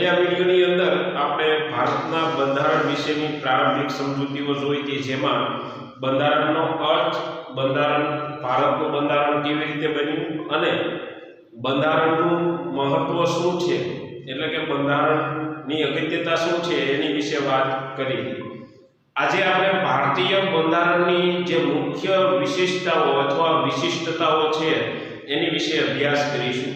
ગયા વિડિયોની અંદર આપણે ભારતના બંધારણ વિશેની પ્રારંભિક સમજૂતીઓ જોઈ હતી, જેમાં બંધારણનો અર્થ, ભારતનું બંધારણ કેવી રીતે બન્યું અને બંધારણનું મહત્વ શું છે, એટલે કે બંધારણની અગત્યતા શું છે એની વિશે વાત કરી. આજે આપણે ભારતીય બંધારણની જે મુખ્ય વિશેષતાઓ અથવા વિશિષ્ટતાઓ છે એની વિશે અભ્યાસ કરીશું.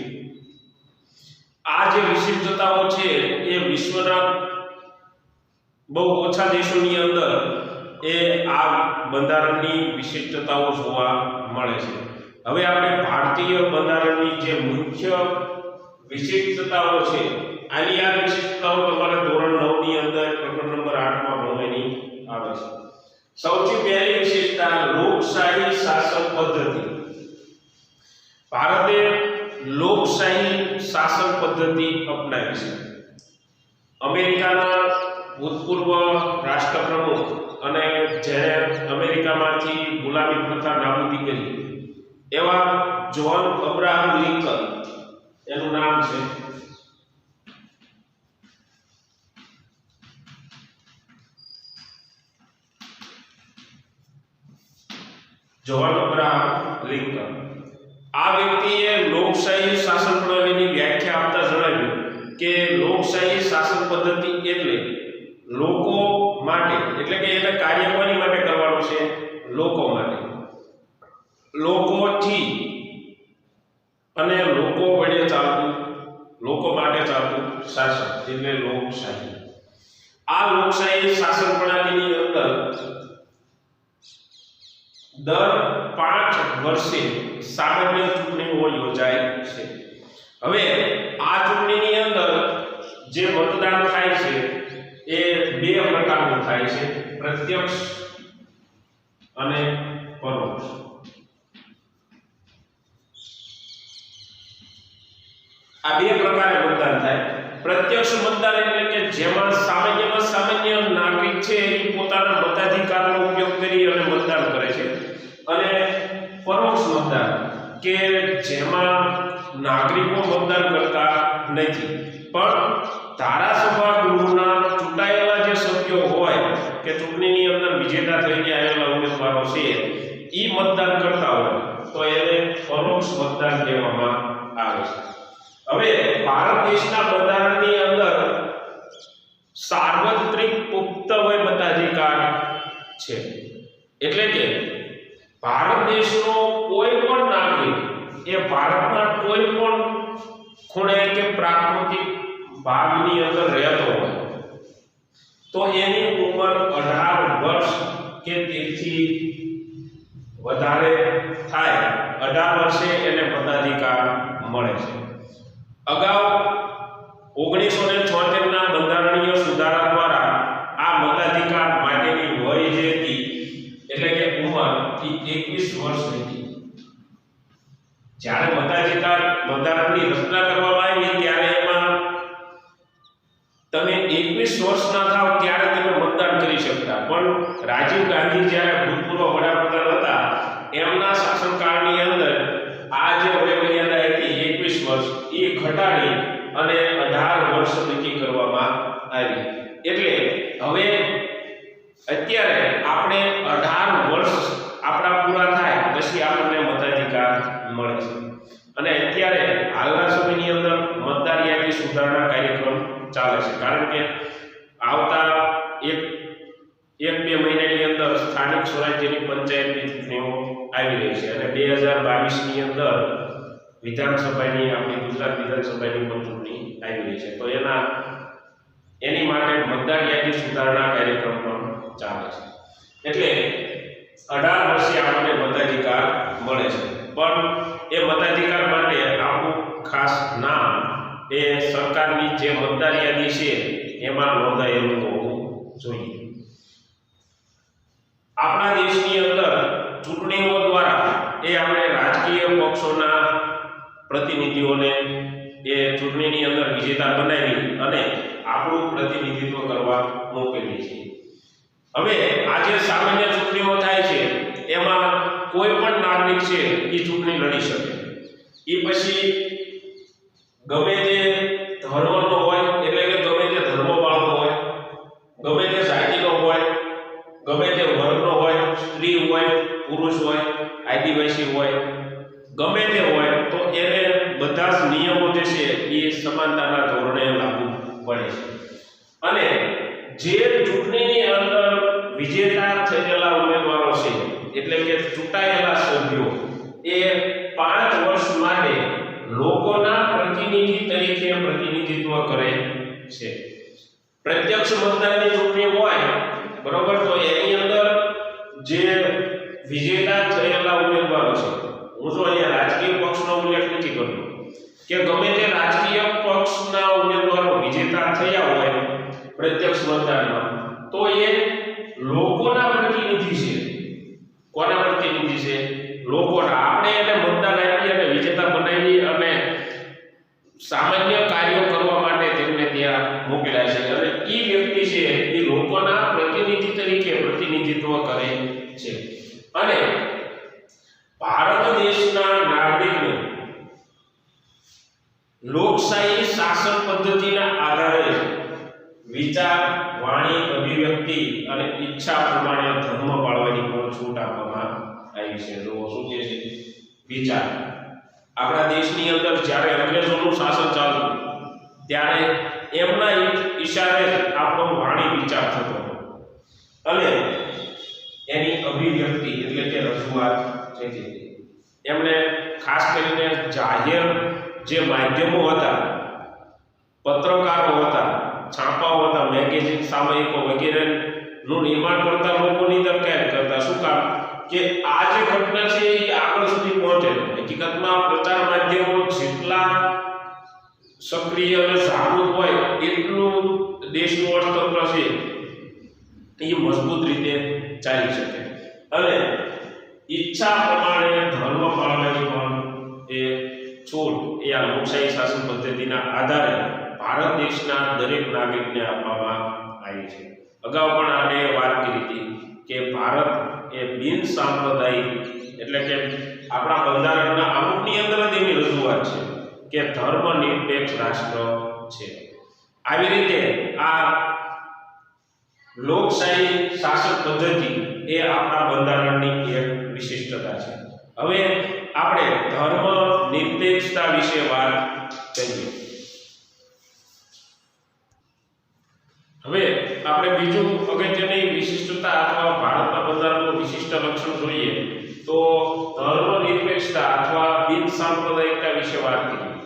આ જે વિશિષ્ટતાઓ છે એ વિશ્વના બહુ ઓછા દેશોની અંદર એ આ બંધારણની વિશિષ્ટતાઓ જોવા મળે છે. હવે આપણે ભારતીય બંધારણની જે મુખ્ય વિશિષ્ટતાઓ છે, આની આ વિશિષ્ટતાઓ તમારે ધોરણ 9 ની અંદર પ્રકરણ નંબર 8 માં ભણવાની આવે છે. સૌથી પહેલી વિશેષતા લોકશાહી શાસન પદ્ધતિ. ભારતે લોકશાહી શાસન પદ્ધતિ અપનાવી છે. અમેરિકાના ભૂતપૂર્વ રાષ્ટ્રપ્રમુખ અને જેણે અમેરિકામાંથી ગુલામી પ્રથા નાબૂદી કરી એવા જ્હોન અબ્રાહમ લિંકન, એનું નામ છે, જ્હોન અબ્રાહમ લિંકન. આ વ્યક્તિએ લોકશાહી શાસન પ્રણાલીની વ્યાખ્યા આપતા જણાવ્યું કે લોકશાહી શાસન પદ્ધતિ એટલે લોકો માટે, એટલે કે એને કાર્ય કોની માટે કરવાનું છે? લોકો માટે, લોકોથી અને લોકો વડે ચાલતું, લોકો માટે ચાલતું શાસન એટલે લોકશાહી. આ લોકશાહી શાસન પ્રણાલીની અંદર દર 5 વર્ષે સામાન્ય ચૂંટણીઓ યોજાય છે. હવે આ ચૂંટણીની અંદર જે મતદાન થાય છે એ 2 પ્રકારનું થાય છે, પ્રત્યક્ષ અને પરોક્ષ. આ 2 પ્રકારે મતદાન થાય. પ્રત્યક્ષ મતદાન એટલે કે જેમાં સામાન્યમાં સામાન્ય નાગરિક છે એ પોતાના મતાધિકારનો ઉપયોગ કરી અને મતદાન કરે છે, અને પરોક્ષ મતદાન કે જેમાં નાગરિકો મતદાન કરતા નથી, પણ ધારાસભા ગૃહના ચૂંટાયેલા જે સભ્યો હોય કે ચૂંટણીની અંદર વિજેતા થઈને આવેલા ઉમેદવારો છે એ મતદાન કરતા હોય તો એને પરોક્ષ મતદાન કહેવામાં આવે છે. હવે ભારત દેશના બંધારણની અંદર સાર્વત્રિક પુખ્ત વય મતાધિકાર છે, એટલે કે ભારત દેશનો કોઈ પણ નાગરિક એ ભારતના કોઈ પણ ખૂણે કે પ્રાકૃતિક ભાગની અંદર રહેતો હોય તો એની ઉંમર 18 વર્ષ કે તેથી વધારે થાય, 18 વર્ષે એને મતાધિકાર મળે છે. અગાઉ 1976 ના બંધારણીય સુધારા દ્વારા આ મતાધિકાર માટેની વય જે હતી એટલે કે ઉંમર 21 વર્ષ હતી. જ્યારે મતાધિકાર બંધારણની રચના કરવામાં આવી ત્યારે એમાં તમે 21 વર્ષના થાવ ત્યારે તમે મતદાન કરી શકતા, પણ રાજીવ ગાંધી જ્યારે ભૂતપૂર્વ વડાપ્રધાન હતા એમના શાસનકાળની અંદર આ જે વયમર્યાદા હતી 21 વર્ષ એ ઘટાડી અને 18 વર્ષ નક્કી કરવામાં આવી. એટલે હવે અત્યારે આપણે 18 વર્ષ આપણા પૂરા થાય પછી આપણને મતાધિકાર મળે છે. અને અત્યારે હાલના સમયની અંદર મતદાર યાદી સુધારણા કાર્યક્રમ ચાલે છે, કારણ કે આવતા 1-2 મહિનાની અંદર સ્થાનિક સ્વરાજ્યની પંચાયતની ચૂંટણીઓ આવી રહી છે અને 2022 ની અંદર વિધાનસભાની, આપણી ગુજરાત વિધાનસભાની પણ ચૂંટણી આવી રહી છે. તો એની માટે મતદાર યાદી સુધારણા કાર્યક્રમ પણ ચાલે છે. એટલે 18 વર્ષે આપણને મતાધિકાર મળે છે, પણ એ મતાધિકાર માટે આપણું ખાસ નામ એ સરકારની જે મતદાર યાદી છે એમાં નોંધાયેલું હોવું જોઈએ. આપણા દેશની અંદર ચૂંટણીઓ દ્વારા એ આપણે રાજકીય પક્ષોના પ્રતિનિધિઓને એ ચૂંટણીની અંદર વિજેતા બનાવી અને આપણું પ્રતિનિધિત્વ કરવા મોકલીએ છીએ. હવે આ જે સામાન્ય ચૂંટણીઓ થાય છે એમાં કોઈ પણ નાગરિક છે એ ચૂંટણી લડી શકે. એ પછી ગમે તે ધર્મનો હોય એટલે કે ગમે તે હોય તો એને બધા જ નિયમો જે છે એ સમાનતાના ધોરણે લાગુ પડે છે. અને જે ચૂંટણીની અંદર વિજેતા થયેલા ઉમેદવારો છે એટલે કે ચૂંટાયેલા સભ્યો એ 5 વર્ષ માટે લોકોના પ્રતિનિધિ તરીકે પ્રતિનિધિત્વ કરે છે. પ્રત્યક્ષ મતદાનની ચૂંટણી હોય બરોબર, તો એની અંદર જે વિજેતા થયેલા ઉમેદવારો છે, હું જો અહીંયા રાજકીય પક્ષનો ઉલ્લેખ નથી કરતો કે ગમે તે રાજકીય પક્ષના ઉમેદવારો વિજેતા થયા હોય પ્રત્યક્ષ મતદાનમાં, તો એ લોકોના પ્રતિનિધિ છે. કોના પ્રતિનિધિ છે? લોકોના. આપણે એને મતદાન આપી અને વિજેતા બનાવી અને સામાન્ય કાર્યો કરવા માટે તેમને ત્યાં મોકલ્યા છે, અને એ વ્યક્તિ છે એ લોકોના પ્રતિનિધિ તરીકે પ્રતિનિધિત્વ કરે છે. અને ભારત દેશના નાગરિકને લોકશાહી શાસન પદ્ધતિના આધારે વિચાર, વાણી, અભિવ્યક્તિ અને ઈચ્છા પ્રમાણે ધર્મ પાળવાની પણ છૂટ આપવામાં આવી છે. તો શું કહે છે? વિચાર. આપણા દેશની અંદર જ્યારે અંગ્રેજોનું શાસન ચાલતું ત્યારે એમના ઈશારે આપણો વાણી વિચાર થતો અને એની અભિવ્યક્તિ એટલે કે રજૂઆત થતી હતી. એમણે ખાસ કરીને જાહેર જે માધ્યમો હતા, પત્રકારો હતા, છાપાઓ હતા, મેગેઝિન, સામયિકો વગેરેનું નિર્માણ કરતા લોકોની અંદર કેદ કરતા. શું કામ? કે આ જે ઘટના છે એ આગળ સુધી પહોંચે. હકીકતમાં પ્રચાર માધ્યમો જેટલા સક્રિય અને જાગૃત હોય એટલું દેશનું અર્થતંત્ર છે એ મજબૂત રીતે ચાલી શકે. અને ઈચ્છા પ્રમાણે ધર્મ પાળવાની પણ એ છૂટ એ આ લોકશાહી શાસન પદ્ધતિના આધારે ભારત દેશના દરેક નાગરિકને આપવામાં આવી છે. અગાઉ પણ આપણે વાત કરી હતી કે ભારત એ બિન સાંપ્રદાયિક એટલે કે આપણા બંધારણના અમુકની અંદર જ એની રજૂઆત છે કે ધર્મ નિરપેક્ષ રાષ્ટ્ર છે. આવી રીતે આ લોકશાહી શાસન પદ્ધતિ એ આપણા બંધારણની એક વિશિષ્ટતા છે. હવે આપણે ધર્મ નિરપેક્ષતા વિશે વાત કરીએ. હવે આપણે બીજું અગત્યની વિશિષ્ટતા અથવા ભારતના બંધારણનું વિશિષ્ટ લક્ષણ જોઈએ તો ધર્મ નિરપેક્ષતા અથવા બિન સાંપ્રદાયિકતા વિશે વાત કરીએ.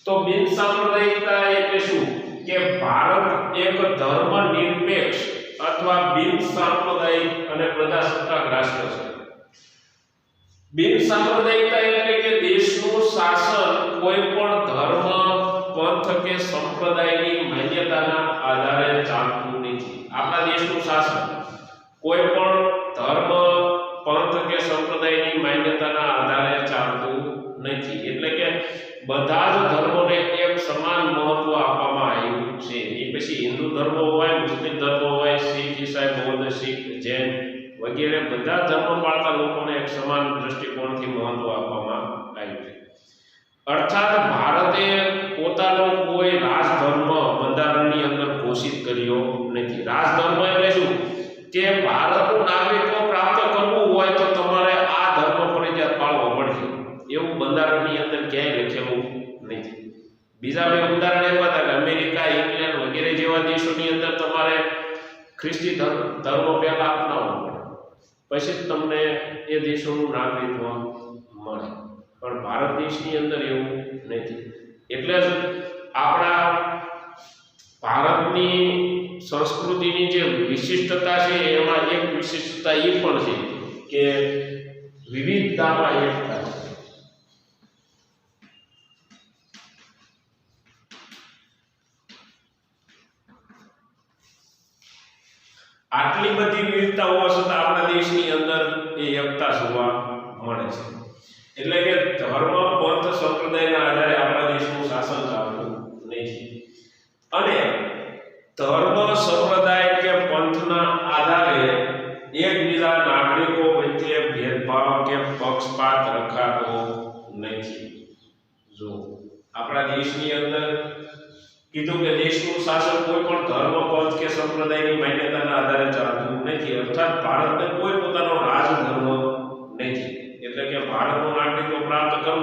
તો બિન સાંપ્રદાયિકતા એટલે શું? કે ભારત એક ધર્મ નિરપેક્ષ અથવા બિન સાંપ્રદાયિક અને પ્રજાસત્તાક રાષ્ટ્ર છે. બિન સાંપ્રદાયિકતા એટલે કે દેશનું શાસન કોઈ પણ ધર્મ, પંથ કે સંપ્રદાયની માન્યતાના આધારે ચાલતું નથી. આપણા દેશનું શાસન કોઈ પણ ધર્મ, પંથ કે સંપ્રદાયની માન્યતાના આધારે ચાલતું નથી. એટલે કે બધા જ ધર્મોને એક સમાન મહત્વ આપવામાં આવ્યું છે. એ પછી હિન્દુ ધર્મ હોય, મુસ્લિમ ધર્મ હોય, શીખ, ઈસાઈ, બૌદ્ધ, શીખ, જૈન વગેરે બધા ધર્મ પાળતા લોકોને એક સમાન દ્રષ્ટિકોણથી મહત્વ આપવામાં આવ્યું છે. અર્થાત ભારતે પોતાનો કોઈ રાજધર્મ બંધારણની અંદર ઘોષિત કર્યો નથી. રાજધર્મ એટલે શું? કે ભારતનું નાગરિકત્વ પ્રાપ્ત કરવું હોય તો તમારે આ ધર્મ ફરજિયાત પાળવો પડશે, એવું બંધારણની અંદર ક્યાંય લખેલું નથી. બીજા બે ઉદાહરણ એવા હતા કે અમેરિકા, ઇંગ્લેન્ડ વગેરે જેવા દેશોની અંદર તમારે ખ્રિસ્તી ધર્મ પહેલા અપનાવવો પડે, પછી જ તમને એ દેશોનું નાગરિકત્વ મળે. પણ ભારત દેશની અંદર એવું નથી. એટલે જ આપણા ભારતની સંસ્કૃતિની જે વિશિષ્ટતા છે એમાં એક વિશિષ્ટતા એ પણ છે કે વિવિધતામાં એકતા છે. આટલી બધી વિવિધતા હોવા છતાં આપણા દેશની અંદર એ એકતા જોવા મળે છે. એટલે કે ધર્મ, પંથ, સંપ્રદાયના આધારે આપણા દેશનું શાસન ચાલતું નથી. અને ધર્મ, સંપ્રદાય કે પંથના આધારે એકબીજા નાગરિકો વચ્ચે ભેદભાવ કે પક્ષપાત રખાતો નથી. જો આપણા દેશની અંદર કીધું કે દેશનું શાસન કોઈ પણ ધર્મ, પંથ કે સંપ્રદાયની માન્યતાના આધારે ચાલતું નથી. અર્થાત ભારતને કોઈ પોતાનો રાજધર્મ નથી. એટલે કે ભારતનું નાગરિકત્વ પ્રાપ્ત કરવા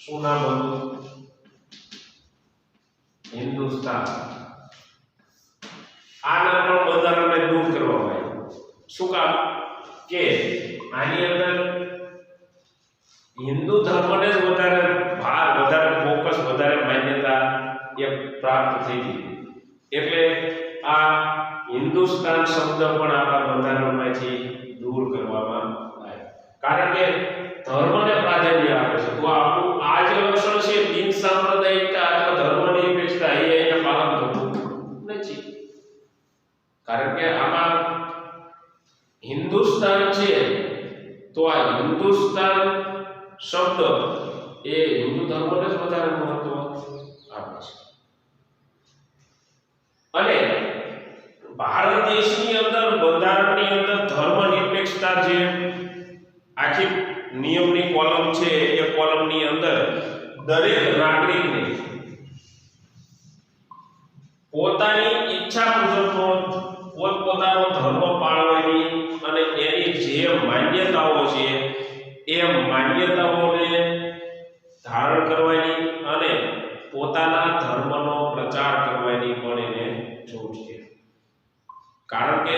શું નામ હતું? હિન્દુસ્તાન. આના પણ બંધારણને દૂર કરવામાં આવ્યું. શું કામ? કે આની અંદર હિન્દુ ધર્મને જ વધારે ભાર, વધારે ફોકસ, વધારે માન્યતા એ પ્રાપ્ત થઈ ગઈ. એટલે આ હિન્દુસ્તાન શબ્દ પણ આપણા બંધારણમાંથી દૂર કરવામાં આવ્યો. કારણ કે ધર્મને પ્રાધાન્ય આપે છે. તો આપણું આ જે લક્ષણ છે બિન સાંપ્રદાયિકતા અથવા ધર્મનિરપેક્ષતા એ અહીંયા પાલન થતું નથી. કારણ કે આમાં હિન્દુસ્તાન છે તો આ હિન્દુસ્તાન શબ્દ એ હિન્દુ ધર્મને જ વધારે મહત્વ આપે છે. અને ભારત દેશની અંદર બંધારણની અંદર ધર્મનિરપેક્ષતા જે આખી નિયમની કોલમ છે એ કોલમની અંદર દરેક નાગરિકને પોતાની ઈચ્છા મુજબનો પોતપોતાનો ધર્મ પાળવાની અને એની જે માન્યતાઓ છે એ માન્યતાઓને ધારણ કરવાની અને પોતાના ધર્મનો પ્રચાર કરવાની પણ એને છૂટ છે. કારણ કે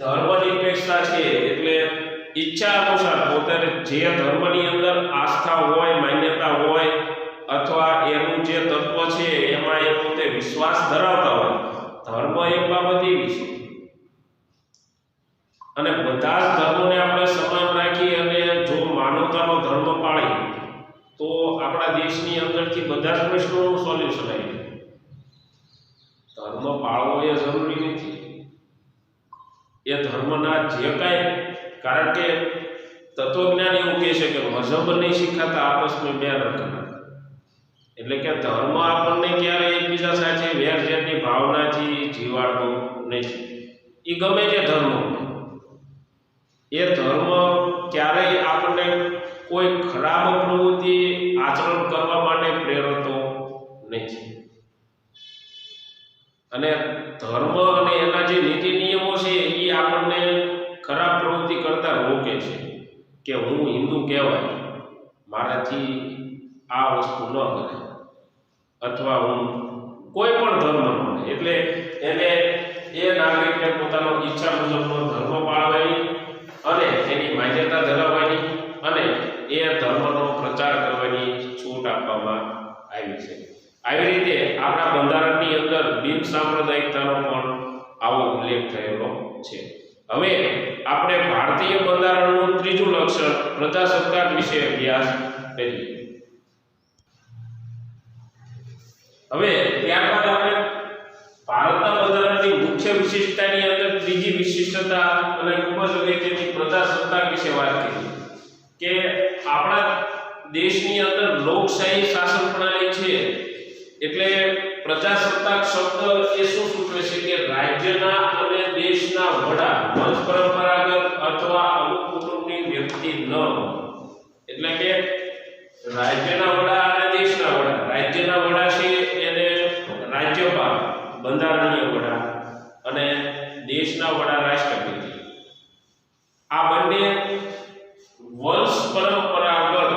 ધર્મનિરપેક્ષતા છે એટલે ઈચ્છા અનુસાર પોતાને જે ધર્મની અંદર આસ્થા હોય, માન્યતા હોય અથવા એનું જે તત્વ છે એમાં એ પોતે વિશ્વાસ ધરાવતા હોય. ધર્મ એક બાબત એવી છે અને બધા જ ધર્મોને આપણે સમાન રાખી અને જો માનવતાનો ધર્મ પાળી તો આપણા દેશની અંદરથી બધા જ પ્રશ્નોનું સોલ્યુશન આવી જાય. ધર્મ પાળવો એ જરૂરી નથી. એ ધર્મના જે કાંઈ, કારણ કે તત્વજ્ઞાન એવું કહે છે કે મઝહબ નહીં શીખાતા આપસમાં બેર રખના. એટલે કે ધર્મ આપણને ક્યારેય એકબીજા સાથે વેરઝેરની ભાવનાથી જીવાડતો નથી. એ ગમે તે ધર્મ હોય, એ ધર્મ ક્યારેય આપણને કોઈ ખરાબ પ્રવૃત્તિ આચરણ કરવા માટે પ્રેરતો નથી. અને ધર્મ અને એના જે નીતિ નિયમો છે એ આપણને ખરાબ પ્રવૃત્તિ કરતા રોકે છે કે હું હિન્દુ કહેવાય, મારાથી આ વસ્તુ ન કરે, અથવા હું કોઈ પણ ધર્મનો એટલે એને એ નાગરિકને પોતાનો ઈચ્છા મુજબનો ધર્મ પાળવાની અને એની માન્યતા ધરાવવાની અને એ ધર્મનો પ્રચાર કરવાની છૂટ આપવામાં આવી છે. આવી રીતે આપણા બંધારણની અંદર બિન સાંપ્રદાયિકતાનો પણ આવો ઉલ્લેખ થયેલો છે. હવે આપણે ભારતીય બંધારણનું ત્રીજું લક્ષણ પ્રજાસત્તાક વિશે અભ્યાસ કરીએ. હવે ત્યારબાદ આપણે ભારતના બંધારણની મુખ્ય વિશિષ્ટતાની અંદર ત્રીજી વિશિષ્ટતા અને ખૂબ જ અગત્યની પ્રજાસત્તાક વિશે વાત કરીએ કે આપણા દેશની અંદર લોકશાહી શાસન પ્રણાલી છે. એટલે પ્રજાસત્તાક શબ્દ એ શું સૂચવે છે કે રાજ્યના અને દેશના વડા વંશ પરંપરાગત અથવા અમુક કુટુંબની વ્યક્તિ ન હોય. એટલે કે રાજ્યના વડા અને દેશના વડા, રાજ્યના વડા છે એને રાજ્યપાલ, બંધારણીય વડા, અને દેશના વડા રાષ્ટ્રપતિ. આ બંને વંશ પરંપરાગત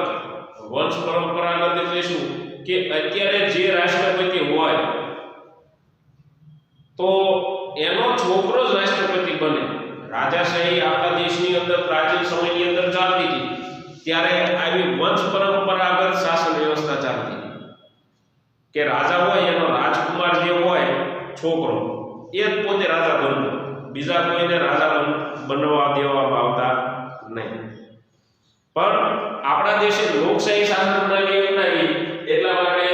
એટલે શું કે અત્યારે જે રાષ્ટ્રપતિ હોય તો એનો છોકરો જ રાષ્ટ્રપતિ બને. રાજાશાહી આપણા દેશની અંદર પ્રાચીન સમયની અંદર ચાલતી હતી ત્યારે આવી વંશ પરંપરાગત શાસન વ્યવસ્થા ચાલતી હતી કે રાજા હોય એનો રાજકુમાર જે હોય છોકરો એ જ પોતે રાજા બનતો, બીજા કોઈને રાજા બનવા દેવામાં આવતા નહીં. પણ આપણા દેશે લોકશાહી શાસન પ્રણાલી અપનાવી એટલા માટે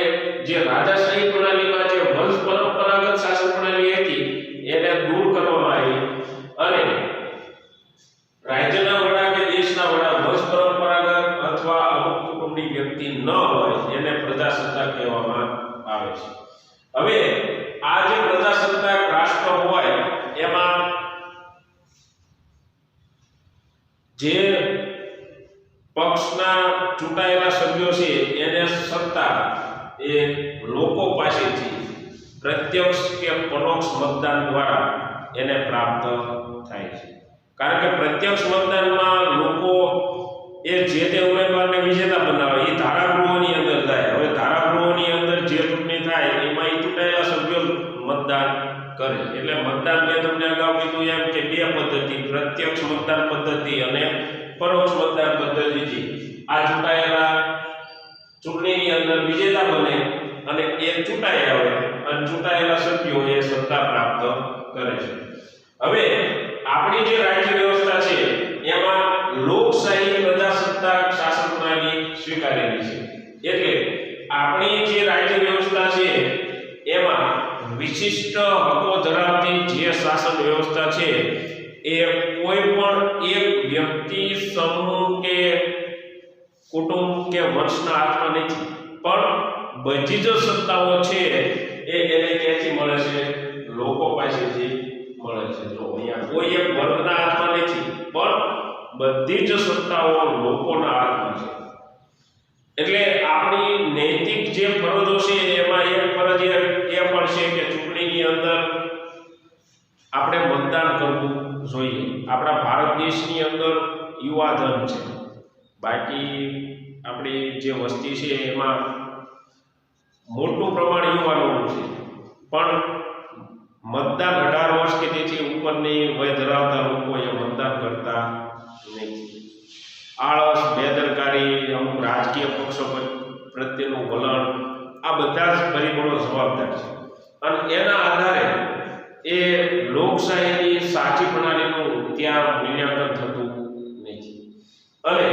જે રાજાશાહી પ્રણાલીમાં જે વંશ પરંપરાગત શાસન પ્રણાલી હતી એને દૂર કરવામાં આવી અને રાજ્યના વડા કે દેશના વડા વંશ પરંપરાગત અથવા અમુક કુટુંબની વ્યક્તિ ન હોય એને પ્રજાસત્તાક કહેવામાં આવે છે. હવે આ જે પ્રજાસત્તાક રાષ્ટ્ર હોય એમાં જે પક્ષના ચૂંટાયેલા સભ્યો છે એને સત્તા એ લોકો પાસેથી પ્રત્યક્ષ કે પરોક્ષ મતદાન દ્વારા એને પ્રાપ્ત થાય છે. કારણ કે પ્રત્યક્ષ મતદાનમાં લોકો એ જે તે ઉમેદવારને વિજેતા બનાવે એ ધારાગૃહોની અંદર પ્રત્યક્ષ મતદાન પદ્ધતિ અને પરોક્ષ મતદાન પદ્ધતિથી આ ચૂંટાયેલા ચૂંટણીની અંદર વિજેતા બને અને એ ચૂંટાઈ આવે અને ચૂંટાયેલા સભ્યો એ સત્તા પ્રાપ્ત કરે છે. હવે આપણી જે રાજ્ય વ્યવસ્થા છે એમાં લોકશાહી પ્રજાસત્તાક શાસન પ્રણાલી સ્વીકારેલી છે. એટલે આપણી જે રાજ્ય વ્યવસ્થા છે એમાં વિશિષ્ટ હકો ધરાવતી જે શાસન વ્યવસ્થા છે એ કોઈ પણ એક વ્યક્તિ, સમૂહ કે કુટુંબ કે વંશના હાથમાં નથી, પણ બધી જ સત્તાઓ છે એ એને ક્યાંથી મળે છે? લોકો પાસેથી મળે છે. જો અહીંયા કોઈ એક વર્ગના હાથમાં નથી, પણ બધી જ સત્તાઓ લોકોના હાથમાં છે. એટલે આપણી નૈતિક જે ફરજો છે એમાં એક ફરજ એ પણ છે કે ચૂંટણીની અંદર આપણે મતદાન કરવું જોઈએ. આપણા ભારત દેશની અંદર યુવાધન છે, બાકી આપણી જે વસ્તી છે એમાં મોટું પ્રમાણ યુવાનોનું છે, પણ મતદાન 18 વર્ષ કે તેથી ઉપરની વય ધરાવતા લોકોએ મતદાન કરતા નથી. આળસ, બેદરકારી, અમુક રાજકીય પક્ષો પ્રત્યેનું વલણ, આ બધા જ પરિબળો જવાબદાર છે અને એના આધારે એ લોકશાહીની સાચી પ્રણાલીનું ત્યાં મૂલ્યાંકન થતું નથી. અને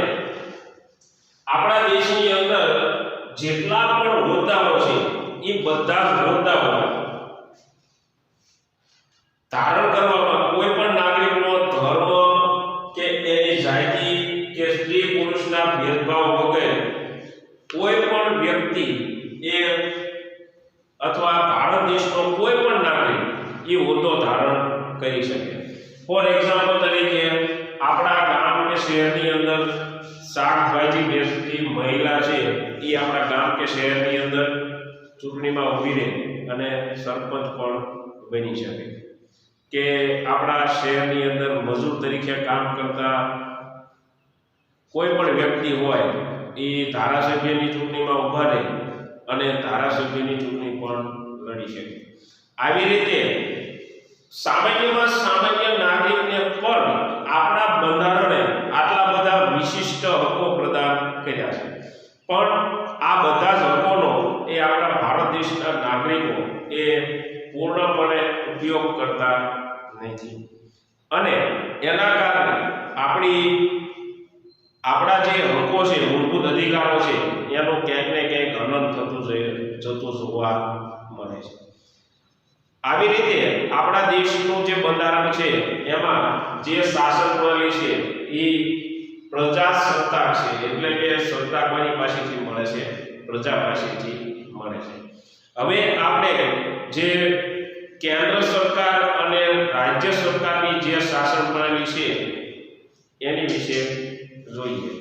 આપણા દેશની અંદર જેટલા પણ હોદ્દાઓ છે એ બધા જ હોદ્દાઓ ધારણ કરવામાં કોઈ પણ નાગરિકનો ધર્મ કે એની જાતિ કે સ્ત્રી પુરુષના ભેદભાવ વગર કોઈ પણ વ્યક્તિ એ અથવા ભારત દેશનો કોઈ પણ નાગરિક એ હોદ્દો ધારણ કરી શકે. ફોર એક્ઝામ્પલ તરીકે આપણા ગામ કે શહેરની અંદર શાકભાજી વેચતી મહિલા છે એ આપણા ગામ કે શહેરની અંદર ચૂંટણીમાં ઊભી રહે અને સરપંચ પણ બની શકે. કે આપણા શહેરની અંદર મજૂર તરીકે કામ કરતા કોઈ પણ વ્યક્તિ હોય એ ધારાસભ્યની ચૂંટણીમાં ઊભા રહે અને ધારાસભ્યની ચૂંટણી પણ લડી શકે. આવી રીતે સામાન્યમાં સામાન્ય નાગરિકને પણ આપણા બંધારણે આટલા બધા વિશિષ્ટ હકો પ્રદાન કર્યા છે, પણ આ બધા જ હકોનો એ આપણા ભારત દેશના નાગરિકો એ પૂર્ણપણે ઉપયોગ કરતા નથી. અને એના કારણે આપણા જે હકો છે, મૂળભૂત અધિકારો છે, એનું ક્યાંક ને ક્યાંક હનન જતું જોવા મળે છે. આવી રીતે આપણા દેશનું જે બંધારણ છે એમાં જે શાસન પ્રણાલી છે એ પ્રજાસત્તાક છે, એટલે કે સત્તા કોની પાસેથી મળે છે? પ્રજા પાસેથી મળે છે. હવે આપણે જે કેન્દ્ર સરકાર અને રાજ્ય સરકારની જે શાસન પ્રણાલી છે એની વિશે જોઈએ.